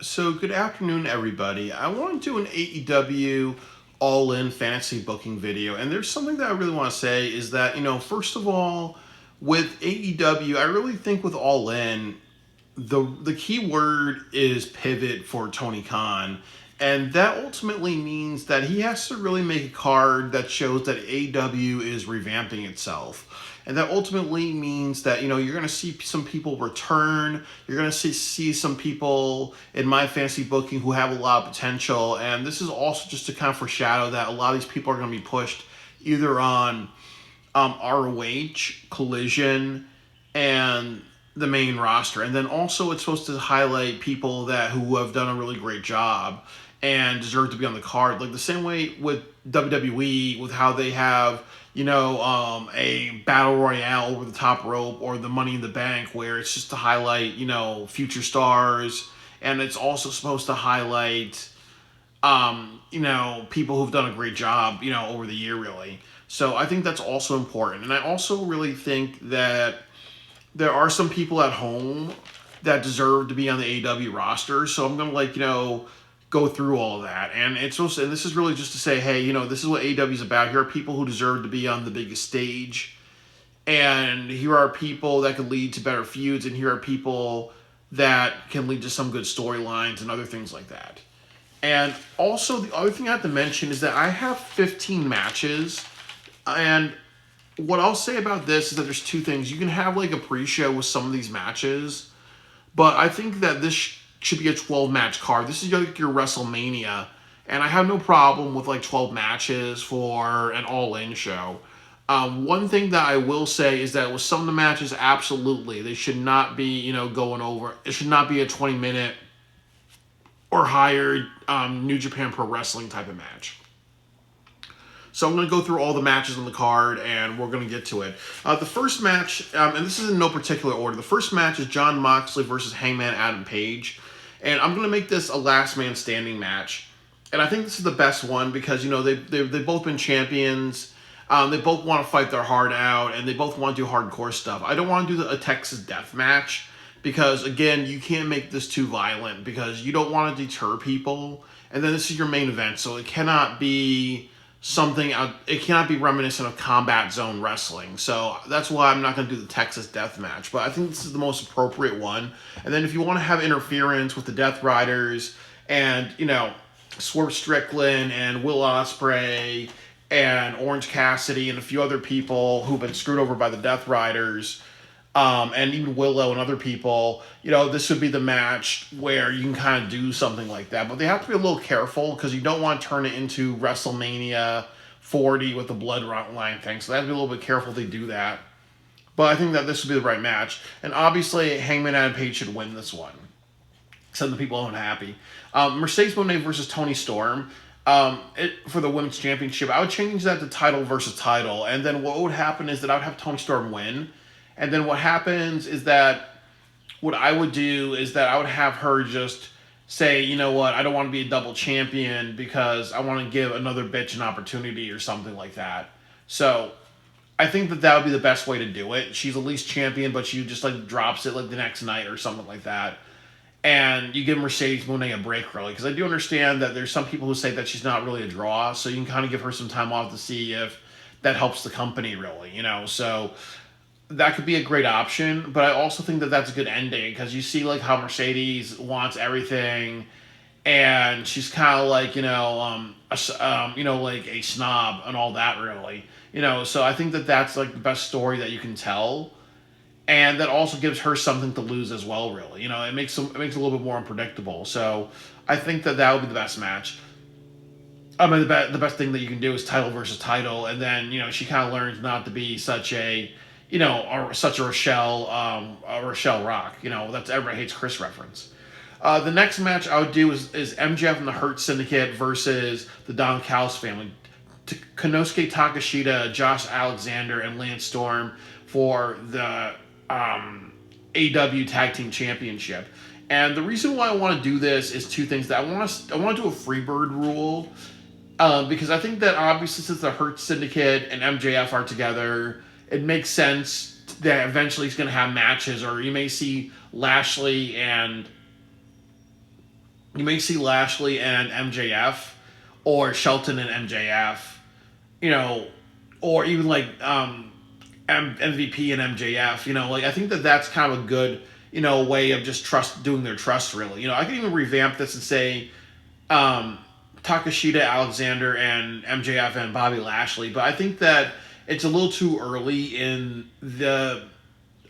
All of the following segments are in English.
So, good afternoon, everybody. I want to do an AEW All In fantasy booking video, and there's something that I really want to say is that, first of all, with AEW, I really think with All In, the key word is pivot for Tony Khan. And that ultimately means that he has to really make a card that shows that AEW is revamping itself. And that ultimately means that, you're going to see some people return. You're going to see some people in my fantasy booking who have a lot of potential. And this is also just to kind of foreshadow that a lot of these people are going to be pushed either on ROH, Collision, and the main roster. And then also it's supposed to highlight people that who have done a really great job and deserve to be on the card. Like the same way with WWE, with how they have, a battle royale over the top rope or the Money in the Bank, where it's just to highlight, future stars. And it's also supposed to highlight, people who've done a great job, over the year, really. So I think that's also important. And I also really think that there are some people at home that deserve to be on the AEW roster. So I'm gonna go through all of that. And it's also, and this is really just to say, hey, this is what AEW is about. Here are people who deserve to be on the biggest stage. And here are people that can lead to better feuds, and here are people that can lead to some good storylines and other things like that. And also, the other thing I have to mention is that I have 15 matches, and what I'll say about this is that there's two things. You can have like a pre-show with some of these matches, but I think that this should be a 12 match card. This is like your WrestleMania, and I have no problem with like 12 matches for an all-in show. One thing that I will say is that with some of the matches, absolutely, they should not be, going over. It should not be a 20-minute or higher New Japan Pro Wrestling type of match. So I'm going to go through all the matches on the card, and we're going to get to it. The first match, and this is in no particular order. The first match is Jon Moxley versus Hangman Adam Page, and I'm going to make this a last man standing match. And I think this is the best one because they've both been champions. They both want to fight their heart out, and they both want to do hardcore stuff. I don't want to do a Texas Death Match because, again, you can't make this too violent because you don't want to deter people. And then this is your main event, so it cannot be something out. It cannot be reminiscent of Combat Zone Wrestling. So that's why I'm not going to do the Texas Death Match. But I think this is the most appropriate one. And then if you want to have interference with the Death Riders and, Swerve Strickland and Will Ospreay and Orange Cassidy and a few other people who've been screwed over by the Death Riders, and even Willow and other people, this would be the match where you can kind of do something like that. But they have to be a little careful because you don't want to turn it into WrestleMania 40 with the bloodline thing. So they have to be a little bit careful they do that. But I think that this would be the right match. And obviously, Hangman Adam Page should win this one. Send the people home happy. Mercedes Moné versus Toni Storm. For the women's championship, I would change that to title versus title. And then what would happen is that I would have Toni Storm win. And then what happens is that what I would do is that I would have her just say, you know what, I don't want to be a double champion because I want to give another bitch an opportunity or something like that. So I think that would be the best way to do it. She's at least champion, but she just like drops it like the next night or something like that. And you give Mercedes Moné a break, really, because I do understand that there's some people who say that she's not really a draw, so you can kind of give her some time off to see if that helps the company, really, So that could be a great option, but I also think that that's a good ending because you see like how Mercedes wants everything, and she's kind of like like a snob and all that, really, So I think that that's like the best story that you can tell. And that also gives her something to lose as well, really. It makes it a little bit more unpredictable. So I think that would be the best match. I mean, the best thing that you can do is title versus title, and then she kind of learns not to be such a such a Rochelle Rock. That's Everybody Hates Chris reference. The next match I would do is MJF and the Hurt Syndicate versus the Don Callis family. Konosuke Takeshita, Josh Alexander, and Lance Storm for the AW Tag Team Championship. And the reason why I want to do this is two things. That I want to do a Freebird rule because I think that obviously since the Hurt Syndicate and MJF are together, it makes sense that eventually he's going to have matches, or you may see Lashley and You may see Lashley and MJF, or Shelton and MJF, you know, or even like MVP and MJF. Like I think that that's kind of a good way of just doing their trust really. I can even revamp this and say Takashita, Alexander, and MJF and Bobby Lashley, but I think that it's a little too early in the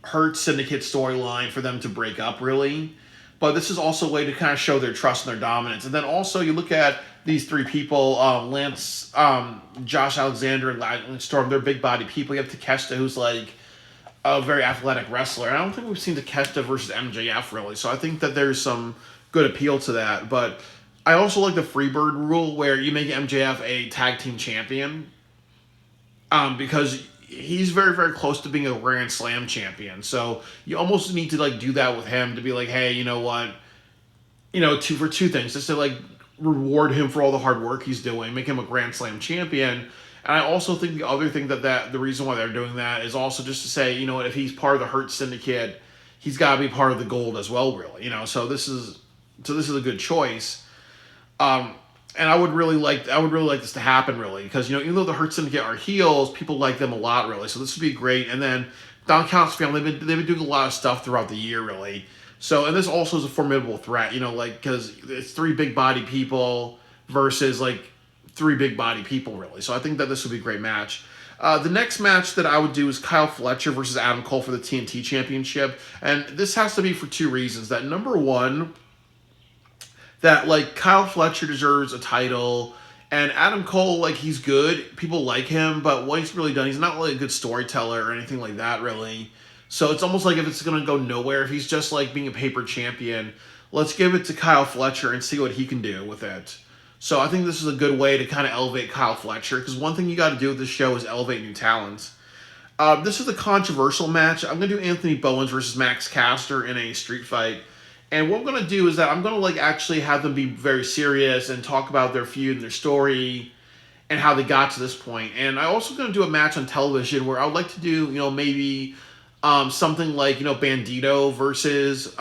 Hurt Syndicate storyline for them to break up, really. But this is also a way to kind of show their trust and their dominance. And then also you look at these three people, Lance, Josh Alexander, and Lance Storm. They're big body people. You have Takeshita, who's like a very athletic wrestler. And I don't think we've seen Takeshita versus MJF, really. So I think that there's some good appeal to that. But I also like the Freebird rule where you make MJF a tag team champion. Because he's very, very close to being a Grand Slam champion. So you almost need to like do that with him to be like, hey, you know what? Two things. Just to like reward him for all the hard work he's doing, make him a Grand Slam champion. And I also think the other thing that the reason why they're doing that is also just to say, if he's part of the Hurt Syndicate, he's got to be part of the Gold as well, really. So this is a good choice. And I would really like this to happen, really, because even though the Hurt Syndicate are heels, people like them a lot, really. So this would be great. And then Don Callis family, they've been doing a lot of stuff throughout the year, really. So, and this also is a formidable threat, because it's three big body people versus like three big body people, really. So I think that this would be a great match. The next match that I would do is Kyle Fletcher versus Adam Cole for the TNT Championship, and this has to be for two reasons. That number one, that like Kyle Fletcher deserves a title, and Adam Cole, like, he's good, people like him, but what he's really done, he's not really a good storyteller or anything like that, really. So it's almost like if it's gonna go nowhere, if he's just like being a paper champion, let's give it to Kyle Fletcher and see what he can do with it. So I think this is a good way to kind of elevate Kyle Fletcher, because one thing you got to do with this show is elevate new talents. This is a controversial match. I'm gonna do Anthony Bowens versus Max Caster in a street fight. And what I'm going to do is that I'm going to like actually have them be very serious and talk about their feud and their story and how they got to this point. And I'm also going to do a match on television where I would like to do, maybe something like, Bandito versus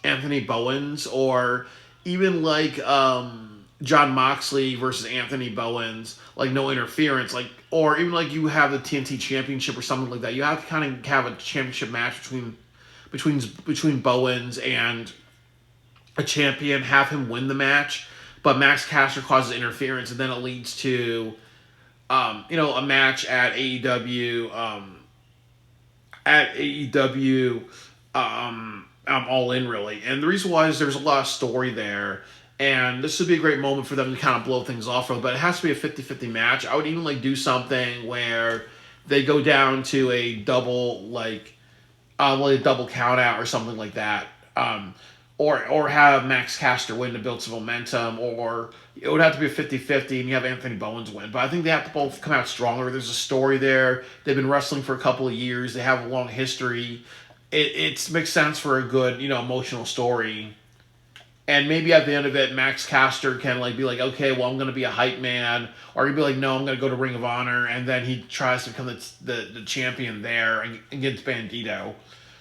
Anthony Bowens, or even like John Moxley versus Anthony Bowens, like no interference, like, or even like you have the TNT Championship or something like that. You have to kind of have a championship match between Bowens and a champion, have him win the match, but Max Caster causes interference, and then it leads to, a match at AEW, All In, really. And the reason why is there's a lot of story there, and this would be a great moment for them to kind of blow things off of, but it has to be a 50-50 match. I would even like do something where they go down to a double, like a double count out or something like that, or have Max Caster win to build some momentum, or it would have to be a 50-50 and you have Anthony Bowens win. But I think they have to both come out stronger. There's a story there. They've been wrestling for a couple of years. They have a long history. It makes sense for a good, emotional story. And maybe at the end of it, Max Caster can like be like, okay, well, I'm going to be a hype man, or he'd be like, no, I'm going to go to Ring of Honor, and then he tries to become the champion there against Bandito.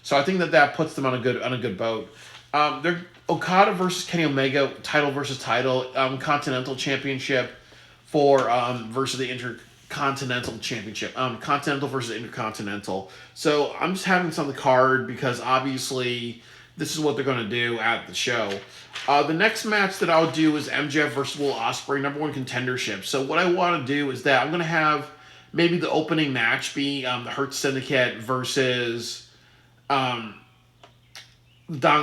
So I think that puts them on a good boat. They're Okada versus Kenny Omega, title versus title, Continental Championship versus the Intercontinental Championship, Continental versus Intercontinental. So I'm just having this on the card because obviously this is what they're going to do at the show. The next match that I'll do is MJF versus Will Ospreay, number one contendership. So what I want to do is that I'm going to have maybe the opening match be the Hurt Syndicate versus Don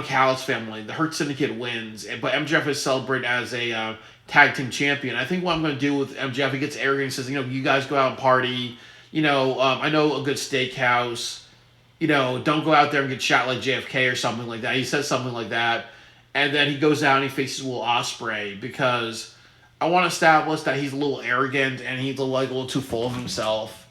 Callis family. The Hurt Syndicate wins, but MJF is celebrated as a tag team champion. I think what I'm going to do with MJF, he gets arrogant and says, you guys go out and party. I know a good steakhouse. Don't go out there and get shot like JFK or something like that. He says something like that. And then he goes out and he faces Will Ospreay because I want to establish that he's a little arrogant and he's a little too full of himself.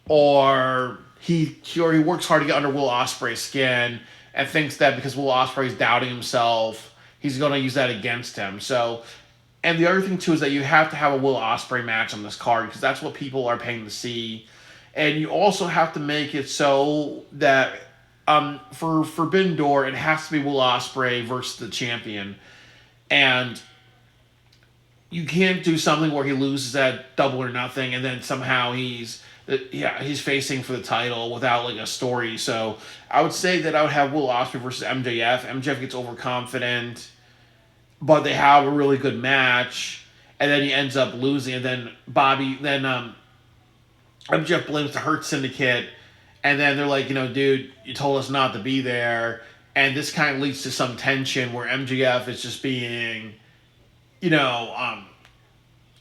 Or he works hard to get under Will Ospreay's skin and thinks that because Will Ospreay is doubting himself, he's going to use that against him. So, and the other thing too is that you have to have a Will Ospreay match on this card because that's what people are paying to see. And you also have to make it so that for Forbidden Door, it has to be Will Ospreay versus the champion. And you can't do something where he loses at Double or Nothing and then somehow he's facing for the title without like a story. So I would say that I would have Will Ospreay versus MJF. MJF gets overconfident, but they have a really good match, and then he ends up losing, and then MJF blames the Hurt Syndicate, and then they're like, dude, you told us not to be there, and this kind of leads to some tension where MJF is just being, you know, um,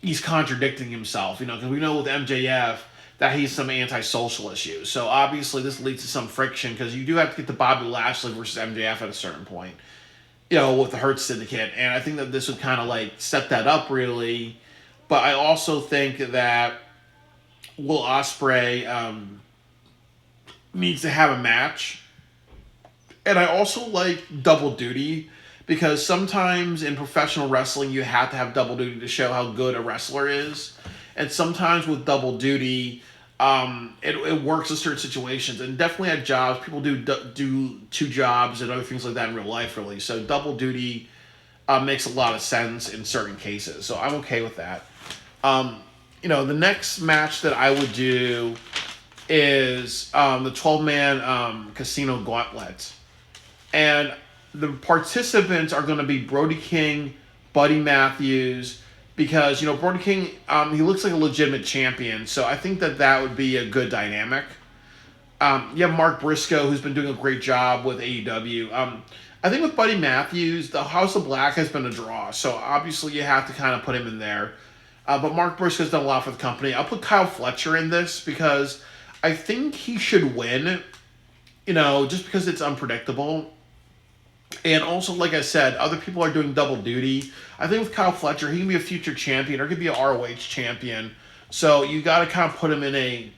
he's contradicting himself, because we know with MJF that he's some antisocial issues. So obviously this leads to some friction because you do have to get to Bobby Lashley versus MJF at a certain point, with the Hurt Syndicate. And I think that this would kind of like set that up really. But I also think that Will Ospreay needs to have a match. And I also like double duty because sometimes in professional wrestling you have to have double duty to show how good a wrestler is. And sometimes with double duty, it works in certain situations. And definitely at jobs, people do two jobs and other things like that in real life, really. So double duty makes a lot of sense in certain cases. So I'm okay with that. The next match that I would do is the 12-man casino gauntlet. And the participants are going to be Brody King, Buddy Matthews, because, Brody King, he looks like a legitimate champion. So I think that would be a good dynamic. You have Mark Briscoe, who's been doing a great job with AEW. I think with Buddy Matthews, the House of Black has been a draw. So obviously you have to kind of put him in there. But Mark Briscoe's done a lot for the company. I'll put Kyle Fletcher in this because I think he should win, just because it's unpredictable. And also, like I said, other people are doing double duty. I think with Kyle Fletcher, he can be a future champion or he could be a ROH champion. So you got to kind of put him in a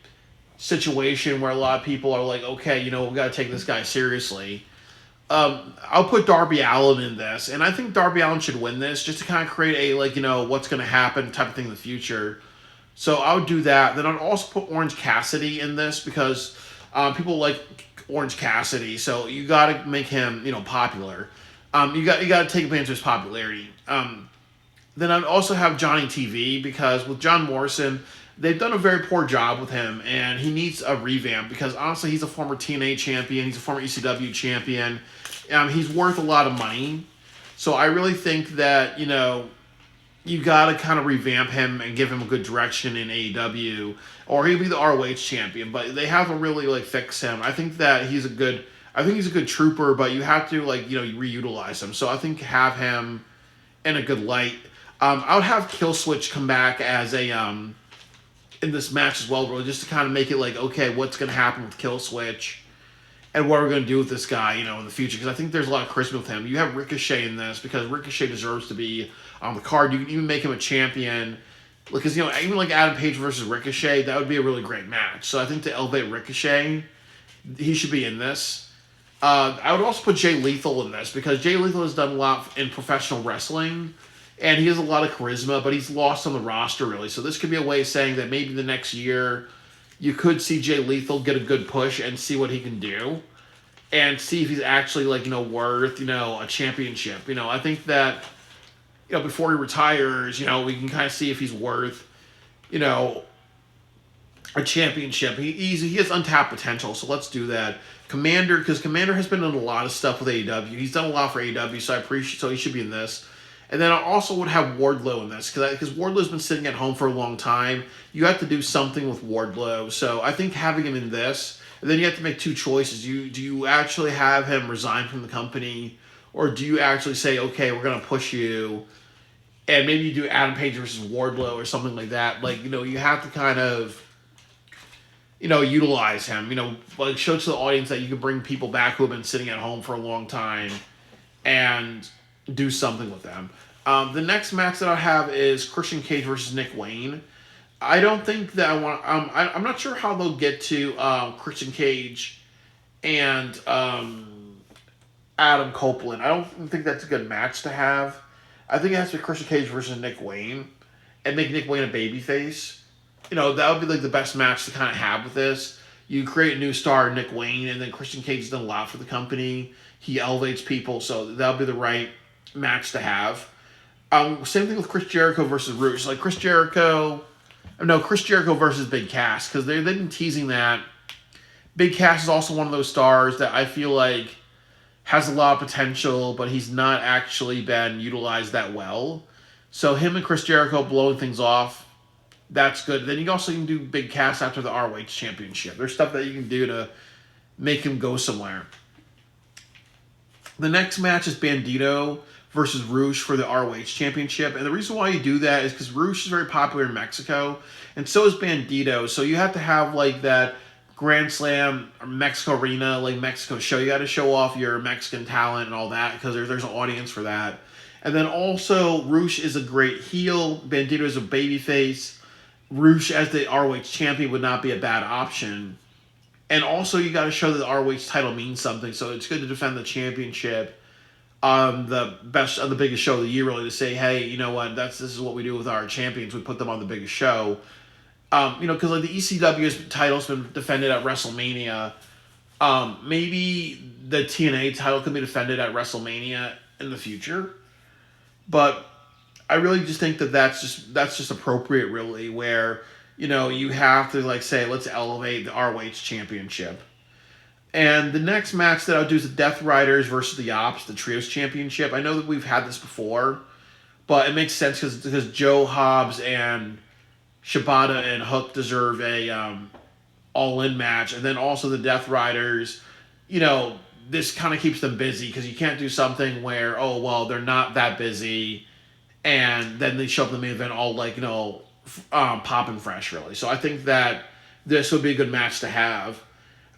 situation where a lot of people are like, okay, we got to take this guy seriously. I'll put Darby Allin in this, and I think Darby Allin should win this just to kind of create a, what's going to happen type of thing in the future. So I would do that. Then I'd also put Orange Cassidy in this because people like Orange Cassidy, so you got to make him, popular. You got to take advantage of his popularity. Then I'd also have Johnny TV because with John Morrison, they've done a very poor job with him, and he needs a revamp because honestly, he's a former TNA champion, he's a former ECW champion. He's worth a lot of money, so I really think that you got to kind of revamp him and give him a good direction in AEW, or he'll be the ROH champion. But they have to really fix him. I think he's a good trooper, but you have to reutilize him. So I think have him in a good light. I would have Killswitch come back as a in this match as well, bro, just to kind of make it okay, what's going to happen with Killswitch and what we're going to do with this guy, in the future. Because I think there's a lot of charisma with him. You have Ricochet in this because Ricochet deserves to be on the card. You can even make him a champion. Because, even Adam Page versus Ricochet, that would be a really great match. So I think to elevate Ricochet, he should be in this. I would also put Jay Lethal in this because Jay Lethal has done a lot in professional wrestling. And he has a lot of charisma, but he's lost on the roster, really. So this could be a way of saying that maybe the next year you could see Jay Lethal get a good push and see what he can do. And see if he's actually, worth, a championship. I think that, before he retires, we can kind of see if he's worth, a championship. He has untapped potential, so let's do that. Commander, because Commander has been in a lot of stuff with AEW. He's done a lot for AEW, so he should be in this. And then I also would have Wardlow in this, because Wardlow's been sitting at home for a long time. You have to do something with Wardlow. So I think having him in this, and then you have to make two choices. Do you actually have him resign from the company, or do you actually say, okay, we're going to push you, and maybe you do Adam Page versus Wardlow or something like that. You have to kind of, utilize him. Show to the audience that you can bring people back who have been sitting at home for a long time and do something with them. The next match that I have is Christian Cage versus Nick Wayne. I don't think that I want. I'm not sure how they'll get to Christian Cage and Adam Copeland. I don't think that's a good match to have. I think it has to be Christian Cage versus Nick Wayne, and make Nick Wayne a babyface. That would be the best match to kind of have with this. You create a new star, Nick Wayne, and then Christian Cage has done a lot for the company. He elevates people, so that would be the right match to have. Same thing with Chris Jericho versus Roosh. Like Chris Jericho, no, Chris Jericho versus Big Cass, because they've been teasing that. Big Cass is also one of those stars that I feel like has a lot of potential, but he's not actually been utilized that well. So him and Chris Jericho blowing things off, that's good. Then you also can do Big Cass after the ROH Championship. There's stuff that you can do to make him go somewhere. The next match is Bandito versus Roosh for the ROH Championship. And the reason why you do that is because Roosh is very popular in Mexico, and so is Bandito. So you have to have like that Grand Slam or Mexico Arena, like Mexico show. You got to show off your Mexican talent and all that because there's an audience for that. And then also, Roosh is a great heel. Bandito is a babyface. Roosh as the ROH champion would not be a bad option. And also, you got to show that the ROH title means something. So it's good to defend the championship on the biggest show of the year, really, to say, hey, you know what, this is what we do with our champions. We put them on the biggest show. Because like the ECW's title's been defended at WrestleMania. Maybe the TNA title can be defended at WrestleMania in the future. But I really just think that that's just appropriate, really, where, you have to, like, say, let's elevate the ROH championship. And the next match that I'll do is the Death Riders versus the Ops, the Trios Championship. I know that we've had this before, but it makes sense because Joe Hobbs and Shibata and Hook deserve a all-in match. And then also the Death Riders, this kind of keeps them busy because you can't do something where, they're not that busy and then they show up in the main event all like, popping fresh, really. So I think that this would be a good match to have.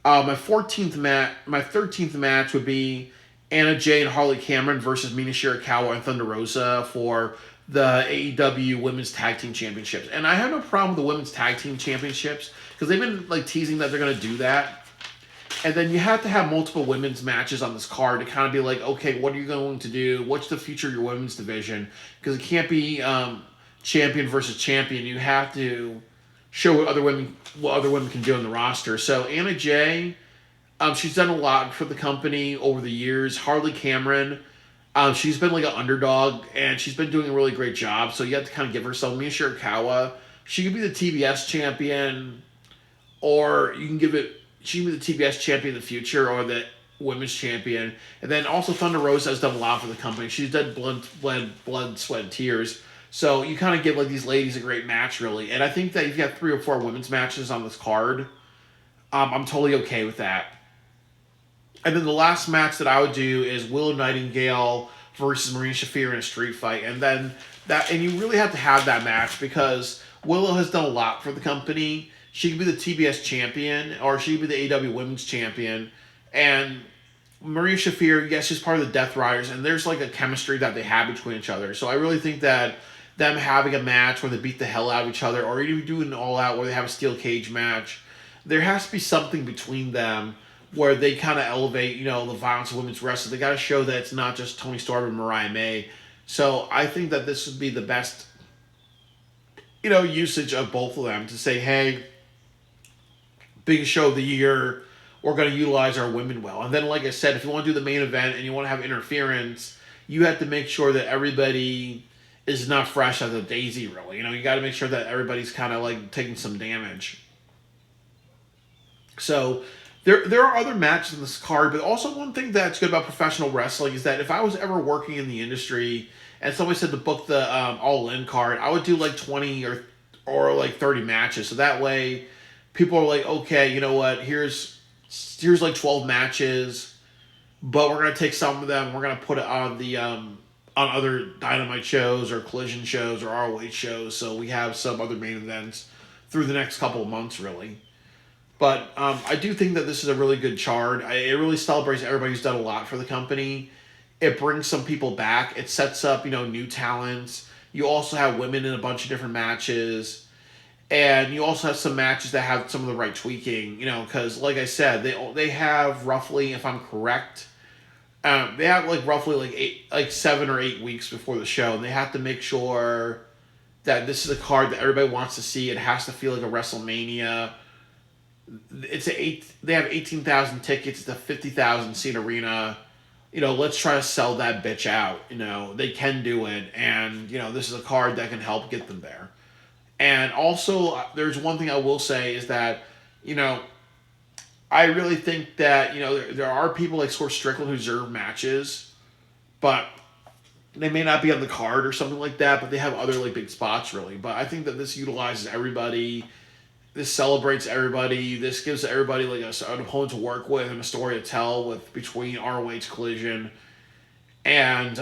My 13th match would be Anna Jay and Harley Cameron versus Mina Shirakawa and Thunder Rosa for the AEW Women's Tag Team Championships. And I have no problem with the Women's Tag Team Championships because they've been like teasing that they're going to do that. And then you have to have multiple women's matches on this card to kind of be like, okay, what are you going to do? What's the future of your women's division? Because it can't be champion versus champion. You have to show what other women can do on the roster. So Anna Jay, she's done a lot for the company over the years. Harley Cameron, she's been like an underdog, and she's been doing a really great job. So you have to kind of give her some. Mina Shirakawa, she could be the TBS champion, or you can give it. She can be the TBS champion in the future, or the women's champion. And then also Thunder Rosa has done a lot for the company. She's done blood, sweat, and tears. So you kind of give like these ladies a great match, really. And I think that if you have 3 or 4 women's matches on this card, I'm totally okay with that. And then the last match that I would do is Willow Nightingale versus Marina Shafir in a street fight. And then and you really have to have that match because Willow has done a lot for the company. She could be the TBS champion, or she could be the AEW Women's Champion. And Marina Shafir, yes, she's part of the Death Riders, and there's like a chemistry that they have between each other. So I really think that them having a match where they beat the hell out of each other, or even doing an all-out where they have a steel cage match, there has to be something between them where they kind of elevate, the violence of women's wrestling. They got to show that it's not just Toni Storm and Mariah May. So I think that this would be the best, usage of both of them to say, hey, biggest show of the year, we're going to utilize our women well. And then, like I said, if you want to do the main event and you want to have interference, you have to make sure that everybody is not fresh as a daisy, really. You got to make sure that everybody's kind of like taking some damage. So there are other matches in this card, but also one thing that's good about professional wrestling is that if I was ever working in the industry and somebody said to book the All In card, I would do like 20 or like 30 matches. So that way people are like, okay, you know what, here's like 12 matches, but we're going to take some of them, we're going to put it on the on other Dynamite shows or Collision shows or ROH shows, so we have some other main events through the next couple of months, really. But I do think that this is a really good chart. It really celebrates everybody who's done a lot for the company. It brings some people back. It sets up, new talents. You also have women in a bunch of different matches. And you also have some matches that have some of the right tweaking, because like I said, they have roughly, if I'm correct, they have like roughly like 7 or 8 weeks before the show, and they have to make sure that this is a card that everybody wants to see. It has to feel like a WrestleMania. They have 18,000 tickets. It's a 50,000 seat arena. let's try to sell that bitch out. They can do it, and this is a card that can help get them there. And also, there's one thing I will say is that, you know, I really think that there are people like Swerve Strickland who deserve matches, but they may not be on the card or something like that. But they have other like big spots really. But I think that this utilizes everybody. This celebrates everybody. This gives everybody like an opponent to work with and a story to tell with between ROH Collision and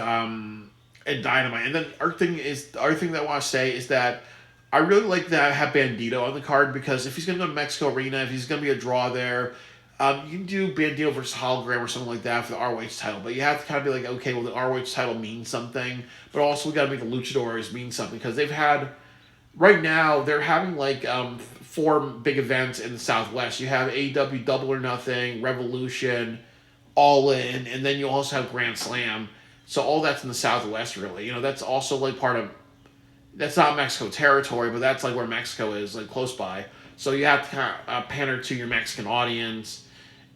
Dynamite. And then the other thing that I want to say is that I really like that I have Bandito on the card because if he's going to go to Mexico Arena, if he's going to be a draw there, you can do Bandito versus Hologram or something like that for the ROH title. But you have to kind of be like, okay, well, the ROH title means something. But also, we got to make the Luchadors mean something because they've had, right now, they're having like 4 big events in the Southwest. You have AEW Double or Nothing, Revolution, All In, and then you also have Grand Slam. So all that's in the Southwest, really. That's also like part of, that's not Mexico territory, but that's like where Mexico is, like close by. So you have to kind of pander to your Mexican audience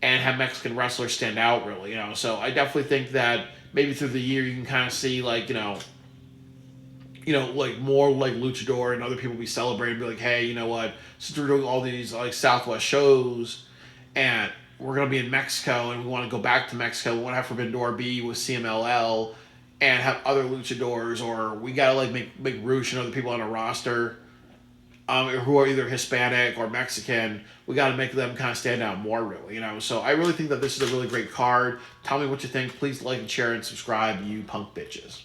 and have Mexican wrestlers stand out, really. So I definitely think that maybe through the year you can kind of see like like more like Luchador and other people be celebrating, be like, hey, you know what? Since we're doing all these like Southwest shows, and we're gonna be in Mexico, and we want to go back to Mexico, we want to have Forbidden Door be with CMLL, and have other luchadors, or we gotta like make Roosh and other people on a roster, who are either Hispanic or Mexican. We gotta make them kind of stand out more, really. So I really think that this is a really great card. Tell me what you think. Please like and share and subscribe, you punk bitches.